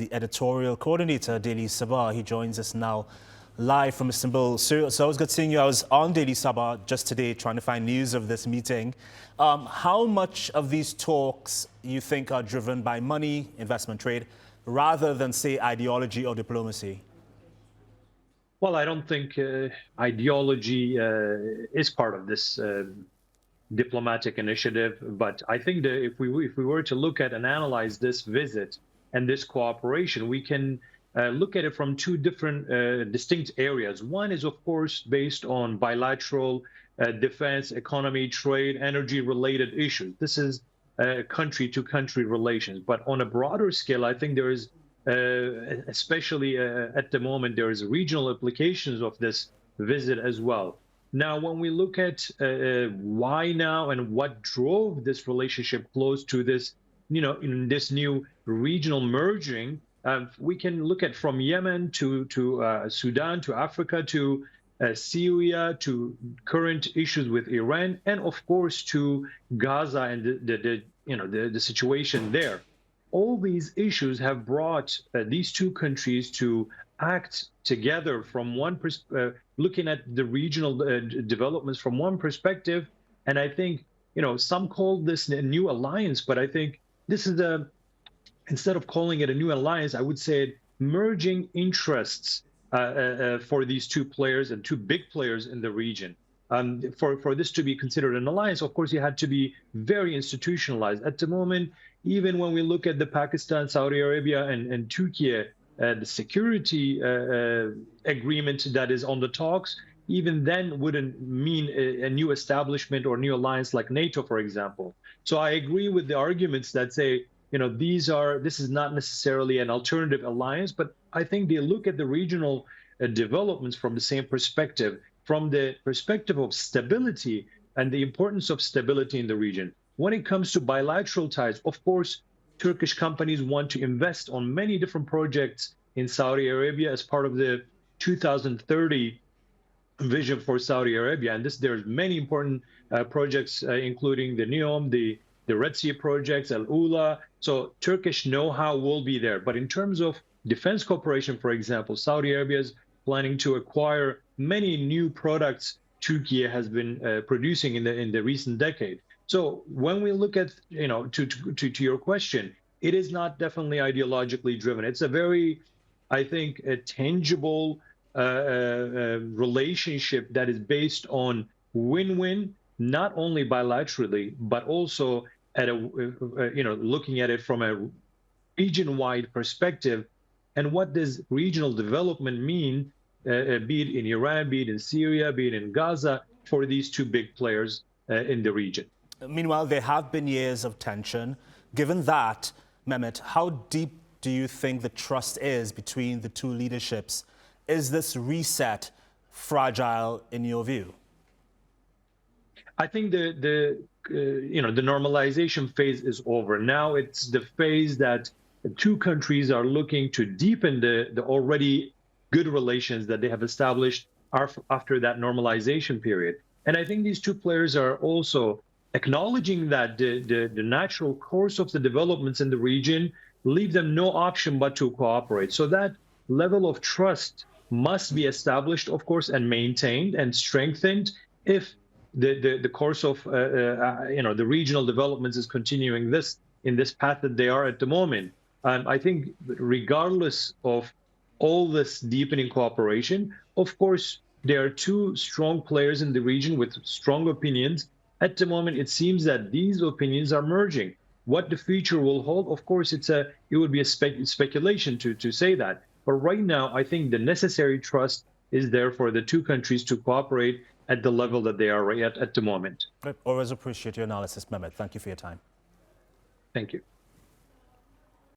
The editorial coordinator, Daily Sabah. He joins us now live from Istanbul. So it was good seeing you. I was on Daily Sabah just today trying to find news of this meeting. How much of these talks you think are driven by money, investment, trade, rather than, say, ideology or diplomacy? Well, I don't think ideology is part of this diplomatic initiative, but I think that if we were to look at and analyze this visit and this cooperation, we can look at it from two different distinct areas. One is, of course, based on bilateral defense, economy, trade, energy-related issues. This is country-to-country relations. But on a broader scale, I think there is, especially at the moment, there is regional implications of this visit as well. Now, when we look at why now and what drove this relationship close to this, in this new regional merging, we can look at from Yemen to Sudan to Africa to Syria to current issues with Iran, and of course to Gaza and the situation there. All these issues have brought these two countries to act together from one looking at the regional developments from one perspective. And I think, some call this a new alliance, but I think this is instead of calling it a new alliance, I would say merging interests for these two players and two big players in the region. For this to be considered an alliance, of course, you had to be very institutionalized. At the moment, even when we look at the Pakistan, Saudi Arabia, and Turkey, the security agreement that is on the talks, even then wouldn't mean a new establishment or new alliance like NATO, for example. So I agree with the arguments that say, this is not necessarily an alternative alliance, but I think they look at the regional developments from the same perspective, from the perspective of stability and the importance of stability in the region. When it comes to bilateral ties, of course, Turkish companies want to invest on many different projects in Saudi Arabia as part of the 2030 vision for Saudi Arabia. And there's many important projects, including the NEOM, the Red Sea projects, Al Ula. So Turkish know-how will be there. But in terms of defense cooperation, for example, Saudi Arabia is planning to acquire many new products Turkey has been producing in the recent decade. So when we look at, to your question, it is not definitely ideologically driven. It's a very, I think, a tangible relationship that is based on win-win, not only bilaterally, but also at looking at it from a region-wide perspective. And what does regional development mean, be it in Iran, be it in Syria, be it in Gaza, for these two big players in the region? Meanwhile, there have been years of tension. Given that, Mehmet, how deep do you think the trust is between the two leaderships? Is this reset fragile in your view? I think the normalization phase is over. Now it's the phase that the two countries are looking to deepen the already good relations that they have established after that normalization period. And I think these two players are also acknowledging that the natural course of the developments in the region leave them no option but to cooperate. So that level of trust must be established, of course, and maintained and strengthened if the course of the regional developments is continuing in this path that they are at the moment. I think regardless of all this deepening cooperation, of course, there are two strong players in the region with strong opinions. At the moment, it seems that these opinions are merging. What the future will hold, of course, it would be a speculation to say that. But right now, I think the necessary trust is there for the two countries to cooperate at the level that they are at the moment. I always appreciate your analysis, Mehmet. Thank you for your time. Thank you.